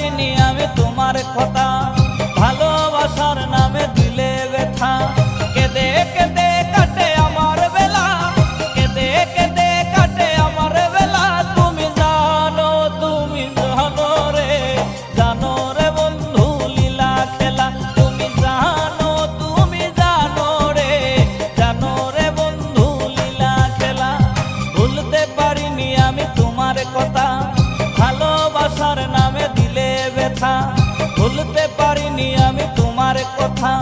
পারিনি আমি তোমার কথা, ভালোবাসার নামে দিলে ব্যথা। কেঁদে কেঁদে কাটে আমার বেলা, কেঁদে কেঁদে কাটে আমার বেলা। তুমি জানো রে, জানো রে বন্ধু লীলা খেলা। তুমি জানো রে, জানো রে বন্ধু লীলা খেলা। ভুলতে পারিনি আমি তোমার কথা, ভালোবাসার নামে দিলে ব্যথা। ভুলতে পারিনি আমি তোমার কথা।